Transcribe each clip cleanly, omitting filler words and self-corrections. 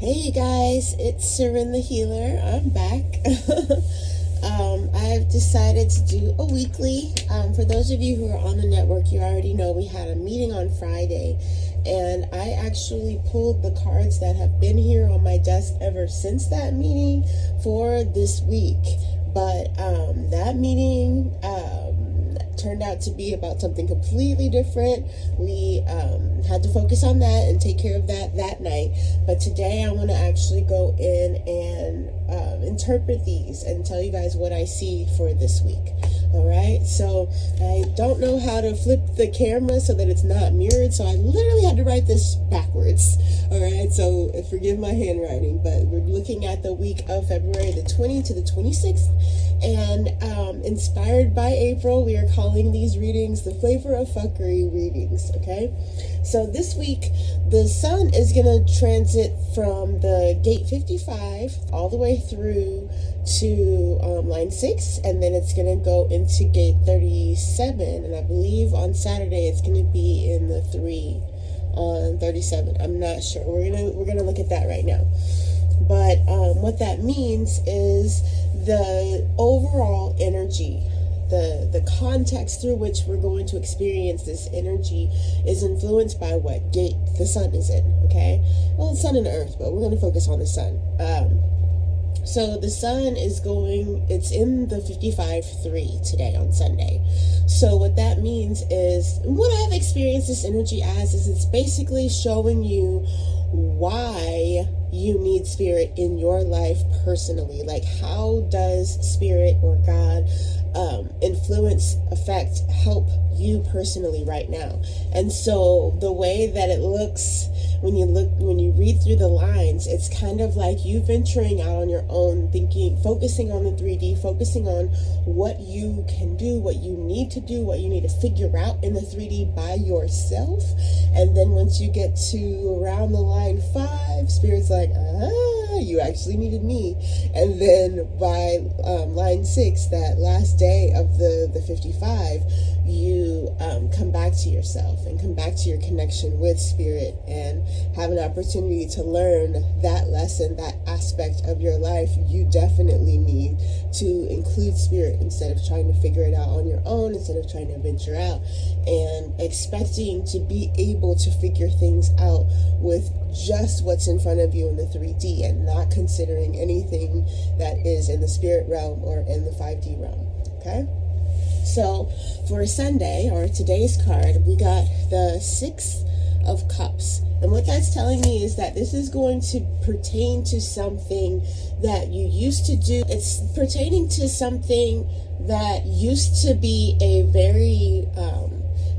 Hey guys, it's Seren the Healer. I'm back. I've decided to do a weekly. For those of you who are on the network, you already know we had a meeting on Friday, and I actually pulled the cards that have been here on my desk ever since that meeting for this week. But that meeting turned out to be about something completely different. We had to focus on that and take care of that night. But today I want to actually go in and interpret these and tell you guys what I see for this week. All right, so I don't know how to flip the camera so that it's not mirrored, so I literally had to write this backwards. All right, so forgive my handwriting, but we're looking at the week of February the 20th to the 26th, and inspired by April, we are calling these readings the Flavor of Fuckery readings. Okay, so this week the sun is going to transit from the gate 55 all the way through to line 6, and then it's going to go into gate 37, and I believe on Saturday it's going to be in the 3 on 37. I'm not sure. We're gonna look at that right now. But what that means is the overall energy, the context through which we're going to experience this energy is influenced by what gate the sun is in. Okay, well, the sun and the earth, but we're going to focus on the sun. So the sun it's in the 55-3 today on Sunday. So what that means is, what I've experienced this energy as is it's basically showing you why you need spirit in your life personally. Like, how does spirit or God influence, affect, help you personally right now? And so the way that it looks when you read through the lines, it's kind of like you venturing out on your own, thinking, focusing on the 3D, focusing on what you can do, what you need to do, what you need to figure out in the 3D by yourself. And then once you get to around the line 5, spirit's like, you actually needed me. And then by line 6, that last day of the 55, you come back to yourself and come back to your connection with spirit and have an opportunity to learn that lesson, that aspect of your life. You definitely need to include spirit instead of trying to figure it out on your own, instead of trying to venture out and expecting to be able to figure things out with just what's in front of you in the 3D and not considering anything that is in the spirit realm or in the 5D realm. Okay? So for Sunday, or today's card, we got the 6 of Cups. And what that's telling me is that this is going to pertain to something that you used to do. It's pertaining to something that used to be a very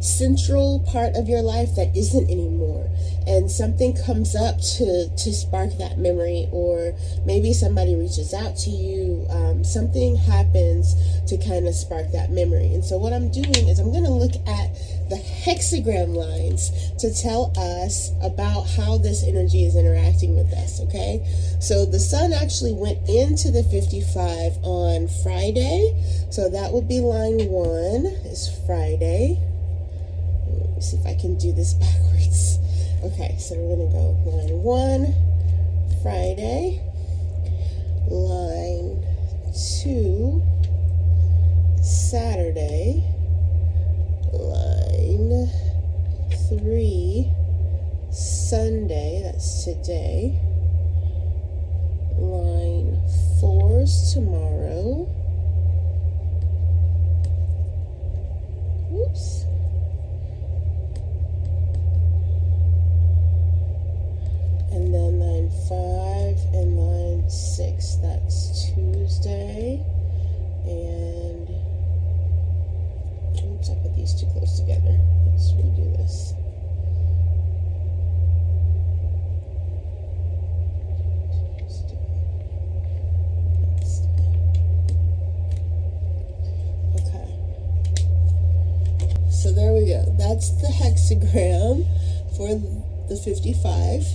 central part of your life that isn't anymore. And something comes up to spark that memory, or maybe somebody reaches out to you. Something happens to kind of spark that memory. And so what I'm doing is I'm going to look at the hexagram lines to tell us about how this energy is interacting with us. Okay, so the sun actually went into the 55 on Friday, so that would be line 1 is Friday. Let me see if I can do this backwards. Okay, so we're going to go line 1, Friday, line 2, Saturday, line 3, Sunday, that's today, line 4's tomorrow, whoops, and then line 5 and line 6, that's Tuesday, and oops, I put these too close together. Let's redo this. Okay. So there we go. That's the hexagram for the 55.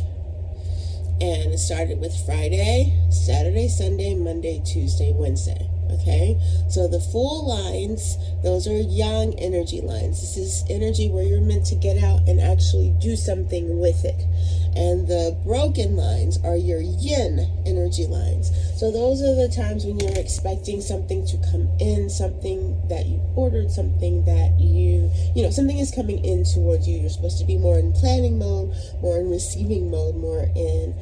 And it started with Friday, Saturday, Sunday, Monday, Tuesday, Wednesday. Okay, so the full lines, those are yang energy lines. This is energy where you're meant to get out and actually do something with it. And the broken lines are your yin energy lines. So those are the times when you're expecting something to come in, something that you ordered, something that you know, something is coming in towards you. You're supposed to be more in planning mode, more in receiving mode, more in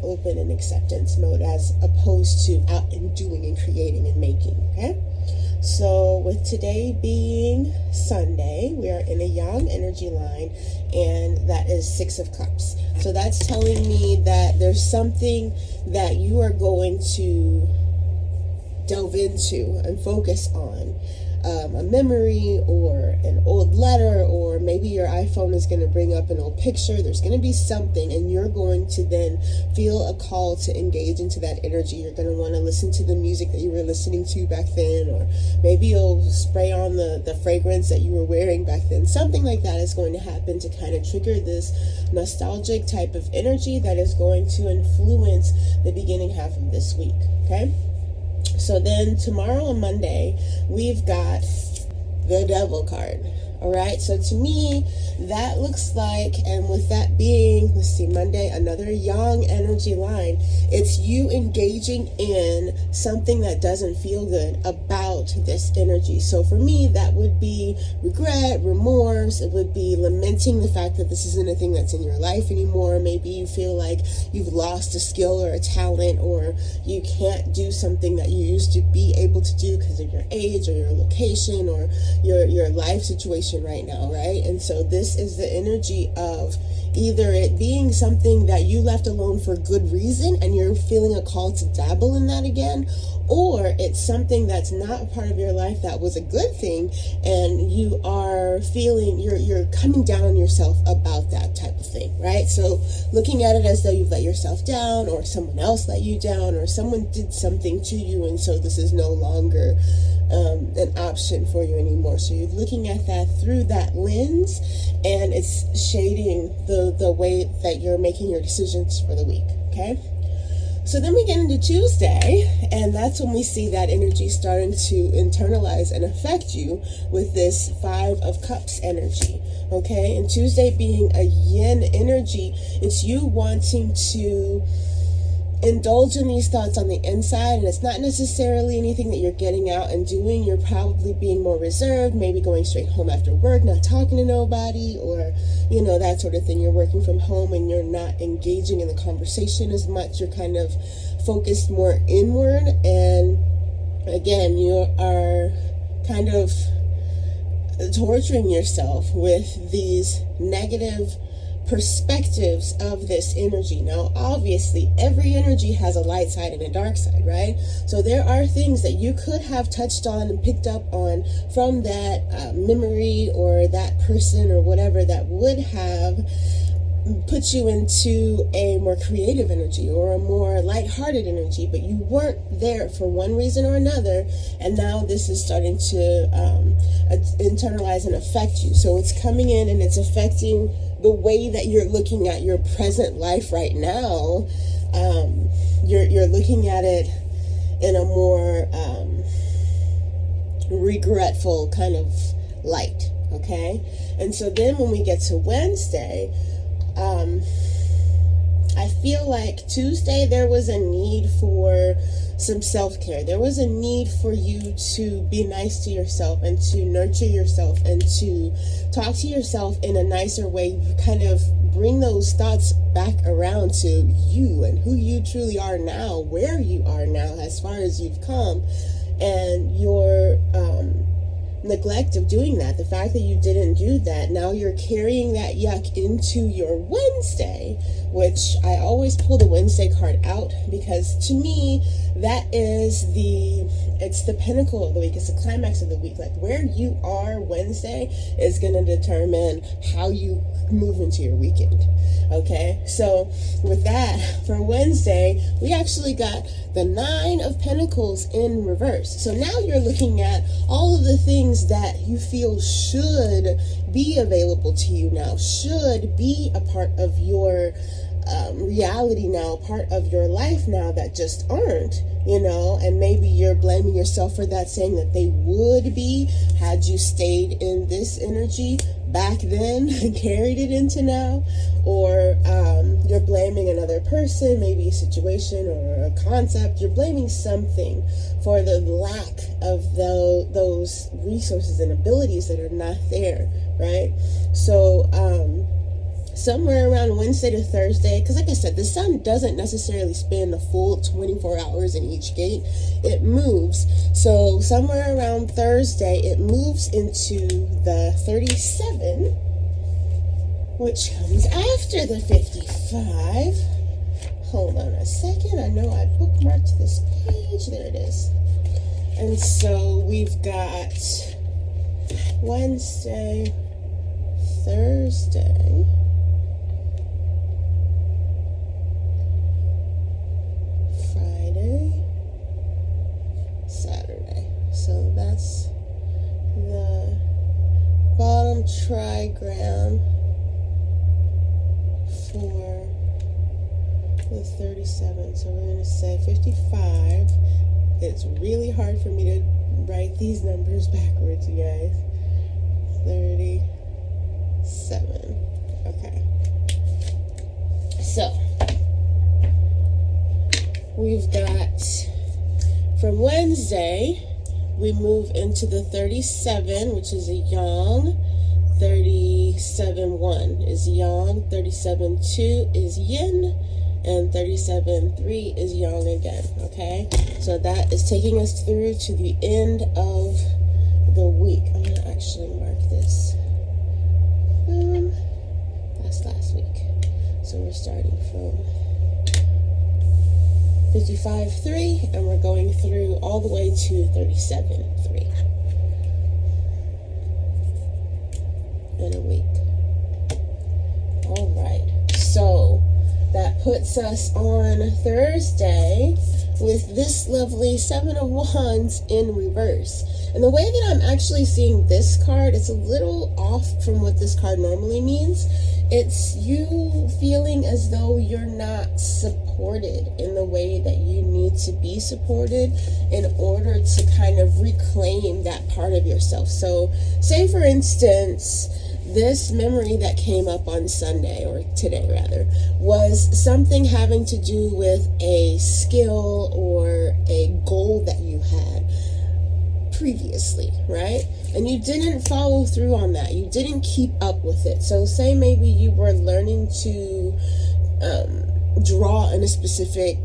open and acceptance mode, as opposed to out and doing and creating and making. Okay, so with today being Sunday, we are in a yang energy line, and that is 6 of Cups. So that's telling me that there's something that you are going to delve into and focus on. A memory or an old letter, or maybe your iPhone is going to bring up an old picture. There's going to be something, and you're going to then feel a call to engage into that energy. You're going to want to listen to the music that you were listening to back then, or maybe you'll spray on the fragrance that you were wearing back then. Something like that is going to happen to kind of trigger this nostalgic type of energy that is going to influence the beginning half of this week. Okay, so then tomorrow on Monday, we've got the Devil card. All right, so to me, that looks like, and with that being, let's see, Monday, another yang energy line. It's you engaging in something that doesn't feel good about this energy. So for me, that would be regret, remorse. It would be lamenting the fact that this isn't a thing that's in your life anymore. Maybe you feel like you've lost a skill or a talent, or you can't do something that you used to be able to do because of your age or your location or your life situation right now, right? And so this is the energy of either it being something that you left alone for good reason and you're feeling a call to dabble in that again, or it's something that's not a part of your life that was a good thing and you are feeling you're coming down on yourself about that type of thing, right? So looking at it as though you've let yourself down, or someone else let you down, or someone did something to you, and so this is no longer an option for you anymore. So you're looking at that through that lens, and it's shading the way that you're making your decisions for the week. Okay, so then we get into Tuesday, and that's when we see that energy starting to internalize and affect you with this 5 of Cups energy. Okay, and Tuesday being a yin energy, it's you wanting to indulge in these thoughts on the inside, and it's not necessarily anything that you're getting out and doing. You're probably being more reserved, maybe going straight home after work, not talking to nobody, or you know, that sort of thing. You're working from home and you're not engaging in the conversation as much. You're kind of focused more inward, and again, you are kind of torturing yourself with these negative perspectives of this energy. Now, obviously, every energy has a light side and a dark side, right? So there are things that you could have touched on and picked up on from that memory or that person or whatever that would have put you into a more creative energy or a more lighthearted energy, but you weren't there for one reason or another, and now this is starting to internalize and affect you. So it's coming in and it's affecting the way that you're looking at your present life right now. You're looking at it in a more regretful kind of light. Okay, and so then when we get to Wednesday, I feel like Tuesday there was a need for some self-care. There was a need for you to be nice to yourself and to nurture yourself and to talk to yourself in a nicer way, kind of bring those thoughts back around to you and who you truly are now, where you are now as far as you've come, and your neglect of doing that, the fact that you didn't do that, now you're carrying that yuck into your Wednesday, which I always pull the Wednesday card out because to me that is it's the pinnacle of the week. It's the climax of the week. Like where you are Wednesday is going to determine how you move into your weekend. Okay, so with that, for Wednesday, we actually got the 9 of Pentacles in reverse. So now you're looking at all of the things things that you feel should be available to you now, should be a part of your reality now, part of your life now, that just aren't, and maybe you're blaming yourself for that, saying that they would be had you stayed in this energy back then and carried it into now, or you're blaming another person, maybe a situation or a concept. You're blaming something for the lack of those resources and abilities that are not there, right? So somewhere around Wednesday to Thursday, because like I said, the sun doesn't necessarily spin the full 24 hours in each gate. It moves. So somewhere around Thursday, it moves into the 37, which comes after the 55. Hold on a second. I know I bookmarked this page. There it is. And so we've got Wednesday, Thursday, Friday, Saturday. So that's the bottom trigram for the 37. So we're going to say 55. It's really hard for me to write these numbers backwards, you guys. 37. Okay. So we've got, from Wednesday, we move into the 37, which is a yang. 37-1 is yang. 37-2 is yin. And 37-3 is yang again. Okay? So that is taking us through to the end of the week. I'm going to actually mark this. That's last week. So we're starting from 55-3, and we're going through all the way to 37-3 in a week. All right. So that puts us on Thursday with this lovely Seven of Wands in reverse. And the way that I'm actually seeing this card, it's a little off from what this card normally means. It's you feeling as though you're not supported in the way that you need to be supported in order to kind of reclaim that part of yourself. So say, for instance, this memory that came up on Sunday, or today rather, was something having to do with a skill or a goal that you had previously, right? And you didn't follow through on that. You didn't keep up with it. So say maybe you were learning to draw in a specific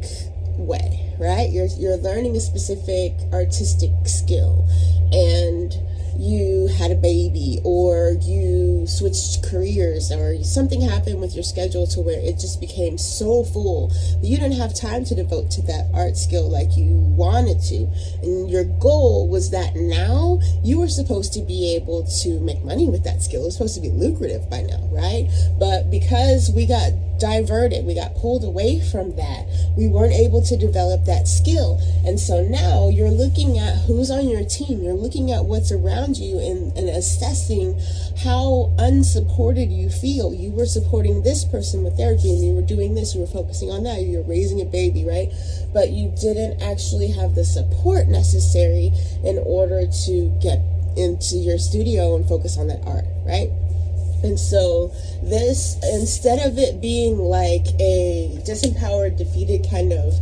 way, right? You're learning a specific artistic skill, and you had a baby, or you switched careers, or something happened with your schedule to where it just became so full that you didn't have time to devote to that art skill like you wanted to. And your goal was that now you were supposed to be able to make money with that skill. It was supposed to be lucrative by now, right? But because we got diverted, we got pulled away from that, we weren't able to develop that skill. And so now you're looking at who's on your team, you're looking at what's around you, and assessing how unsupported you feel. You were supporting this person with their dream, you were doing this, you were focusing on that, you were raising a baby, right? But you didn't actually have the support necessary in order to get into your studio and focus on that art, right? And so this, instead of it being like a disempowered, defeated kind of,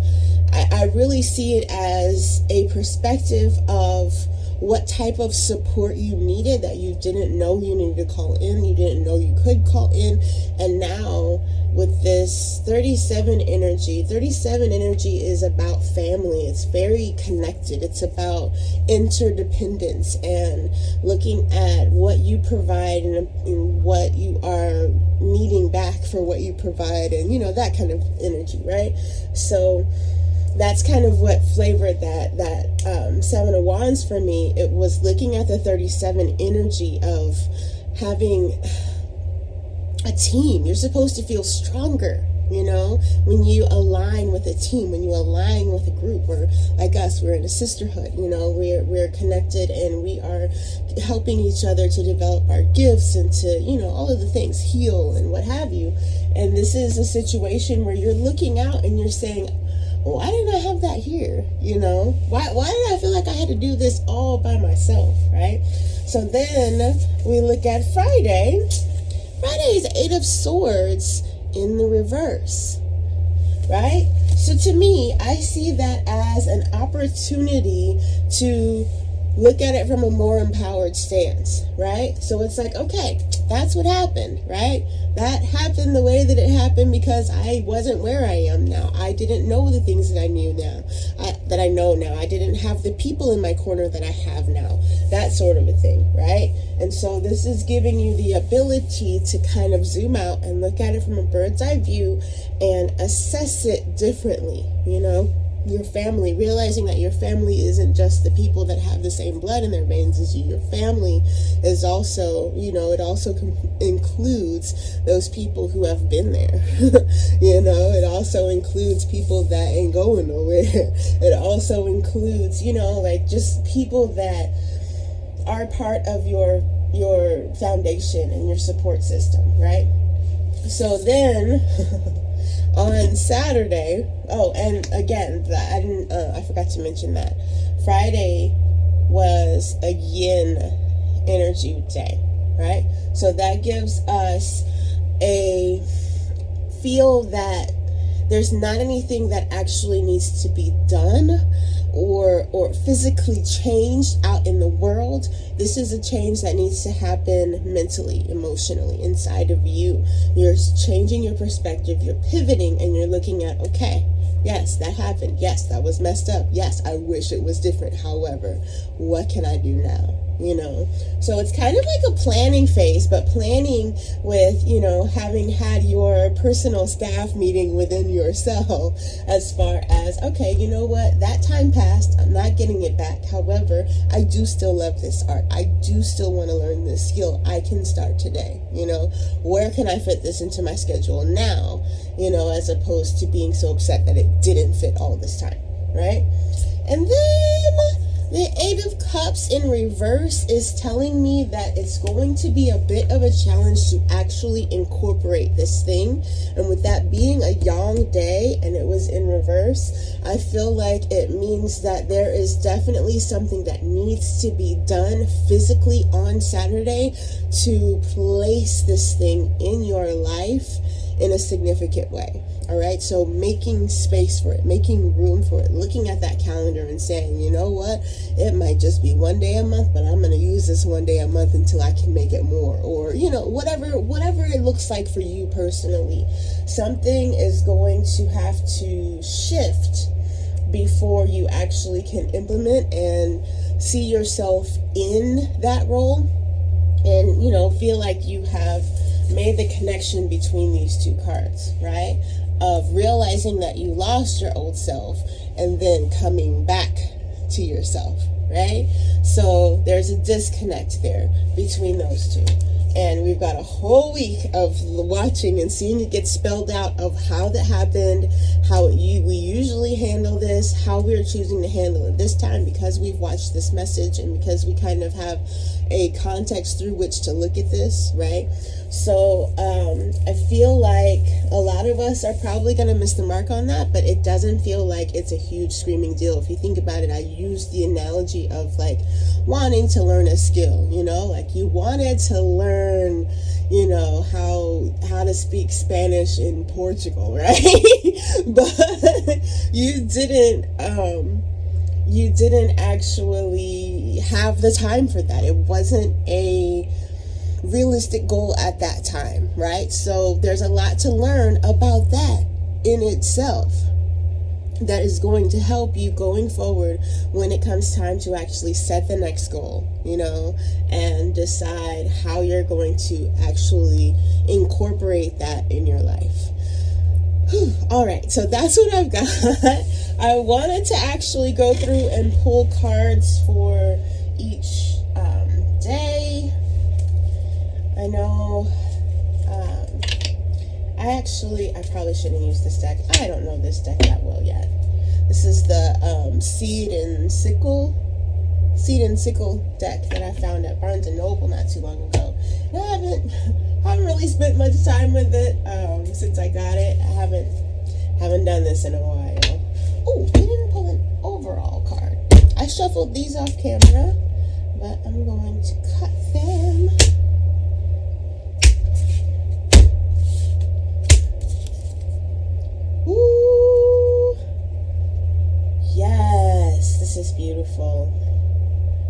I really see it as a perspective of what type of support you needed that you didn't know you needed to call in, you didn't know you could call in. And now with this 37 energy is about family. It's very connected. It's about interdependence and looking at what you provide and what you are needing back for what you provide, and that kind of energy, right? So that's kind of what flavored that Seven of Wands for me. It was looking at the 37 energy of having a team. You're supposed to feel stronger, You know, when you align with a team, when you align with a group, or like us, we're in a sisterhood, you know, we're connected and we are helping each other to develop our gifts and to, you know, all of the things, heal and what have you. And this is a situation where you're looking out and you're saying, well, why didn't I have that here? You know, why did I feel like I had to do this all by myself, right? So then we look at Friday. Friday is Eight of Swords in the reverse, right? So to me, I see that as an opportunity to look at it from a more empowered stance, right? So it's like, okay, that's what happened, right? That happened the way that it happened because I wasn't where I am now. I didn't know the things that I knew now, that I know now. I didn't have the people in my corner that I have now, that sort of a thing, right? And so this is giving you the ability to kind of zoom out and look at it from a bird's eye view and assess it differently, you know? Your family, realizing that your family isn't just the people that have the same blood in their veins as you. Your family is also, you know, it also includes those people who have been there. You know, it also includes people that ain't going nowhere. It also includes, you know, like just people that are part of your foundation and your support system, right? So then on Saturday, and again, I forgot to mention that Friday was a yin energy day, right? So that gives us a feel that there's not anything that actually needs to be done or physically changed out in the world. This is a change that needs to happen mentally, emotionally, inside of you. You're changing your perspective, you're pivoting, and you're looking at, okay, yes, that happened. Yes, that was messed up. Yes, I wish it was different. However, what can I do now? You know, so it's kind of like a planning phase, but planning with, you know, having had your personal staff meeting within yourself as far as, okay, you know what, that time passed, I'm not getting it back. However, I do still love this art. I do still want to learn this skill. I can start today. You know, where can I fit this into my schedule now, you know, as opposed to being so upset that it didn't fit all this time, right? And then the Eight of Cups in reverse is telling me that it's going to be a bit of a challenge to actually incorporate this thing. And with that being a yang day and it was in reverse, I feel like it means that there is definitely something that needs to be done physically on Saturday to place this thing in your life in a significant way. All right, so making space for it, making room for it, looking at that calendar and saying, you know what, it might just be one day a month, but I'm going to use this one day a month until I can make it more, or, you know, whatever it looks like for you personally. Something is going to have to shift before you actually can implement and see yourself in that role and, you know, feel like you have made the connection between these two cards, right? Of realizing that you lost your old self and then coming back to yourself, right? So there's a disconnect there between those two. And we've got a whole week of watching and seeing it get spelled out of how that happened, how we usually handle this, how we're choosing to handle it this time because we've watched this message and because we kind of have a context through which to look at this, right? So I feel like a lot of us are probably going to miss the mark on that, but it doesn't feel like it's a huge screaming deal. If you think about it, I use the analogy of like wanting to learn a skill, you know, like you wanted to learn, you know, how to speak Spanish in Portugal, right? But you didn't actually have the time for that. It wasn't a realistic goal at that time, right? So there's a lot to learn about that in itself that is going to help you going forward when it comes time to actually set the next goal, you know, and decide how you're going to actually incorporate that in your life. All right, so that's what I've got. I wanted to actually go through and pull cards for each day. I know I probably shouldn't use this deck. I don't know this deck that well yet. This is the Seed and Sickle deck that I found at Barnes & Noble not too long ago. And I haven't really spent much time with it since I got it. I haven't done this in a while. Oh, we didn't pull an overall card. I shuffled these off camera, but I'm going to cut them. Ooh. Yes, this is beautiful.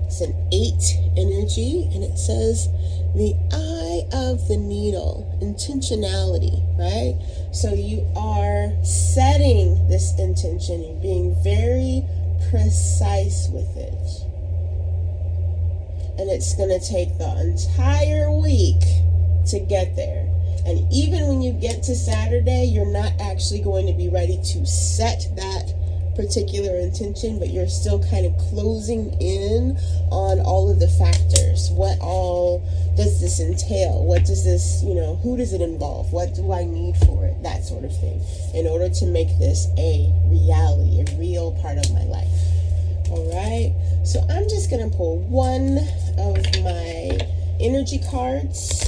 It's an 8 energy, and it says the eye of the needle, intentionality, right? So you are setting this intention, you're being very precise with it. And it's going to take the entire week to get there. And even when you get to Saturday, you're not actually going to be ready to set that particular intention, but you're still kind of closing in on all of the factors. What all does this entail? What does this, who does it involve? What do I need for it? That sort of thing, in order to make this a reality, a real part of my life. All right, so I'm just gonna pull one of my energy cards.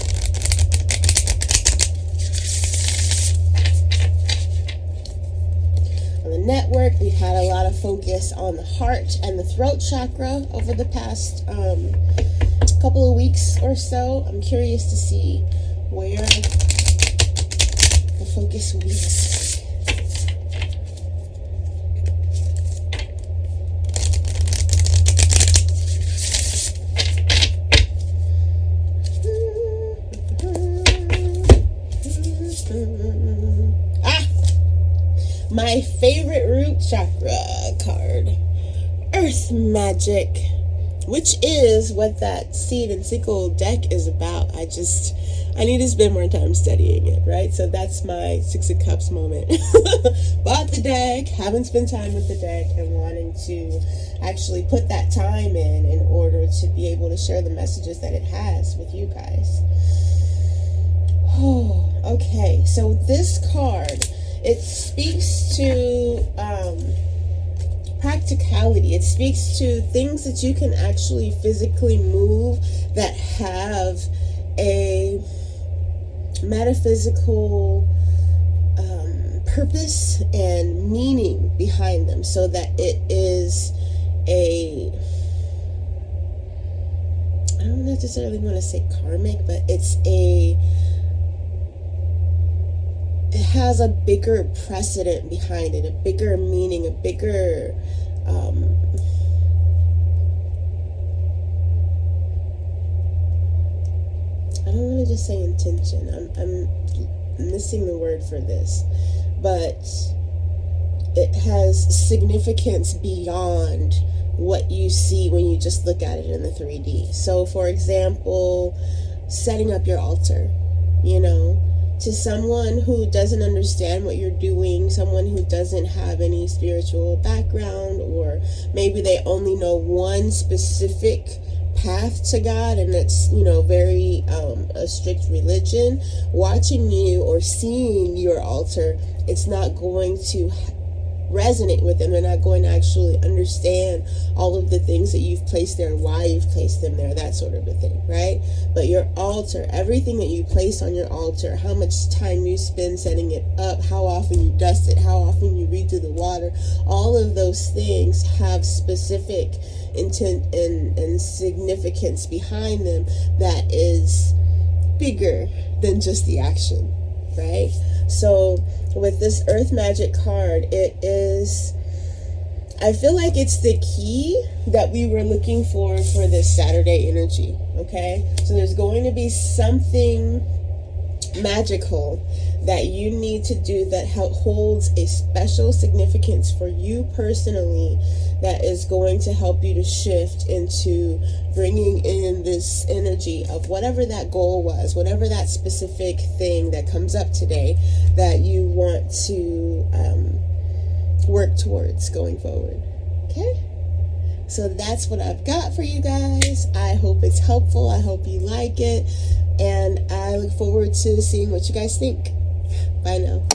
On the network, we've had a lot of focus on the heart and the throat chakra over the past couple of weeks or so. I'm curious to see where the focus weeks. My favorite root chakra card, Earth Magic, which is what that Seed and Sickle deck is about. I need to spend more time studying it, right? So that's my Six of Cups moment. Bought the deck, haven't spent time with the deck, and wanting to actually put that time in order to be able to share the messages that it has with you guys. Oh, okay, so this card, it speaks to practicality. It speaks to things that you can actually physically move that have a metaphysical purpose and meaning behind them, so that it is I don't necessarily want to say karmic, but it has a bigger precedent behind it, a bigger meaning, a bigger I don't want to just say intention. I'm missing the word for this, but it has significance beyond what you see when you just look at it in the 3D. So, for example, setting up your altar, to someone who doesn't understand what you're doing, someone who doesn't have any spiritual background, or maybe they only know one specific path to God, and it's very a strict religion. Watching you or seeing your altar, it's not going to resonate with them. They're not going to actually understand all of the things that you've placed there, why you've placed them there, that sort of a thing, right? But your altar, everything that you place on your altar, how much time you spend setting it up, how often you dust it, how often you read through the water, all of those things have specific intent and significance behind them that is bigger than just the action, right? So with this Earth Magic card, I feel like it's the key that we were looking for this Saturday energy, okay? So there's going to be something magical that you need to do that holds a special significance for you personally, that is going to help you to shift into bringing in this energy of whatever that goal was, whatever that specific thing that comes up today that you want to work towards going forward. Okay? So that's what I've got for you guys. I hope it's helpful. I hope you like it. And I look forward to seeing what you guys think. Bye now.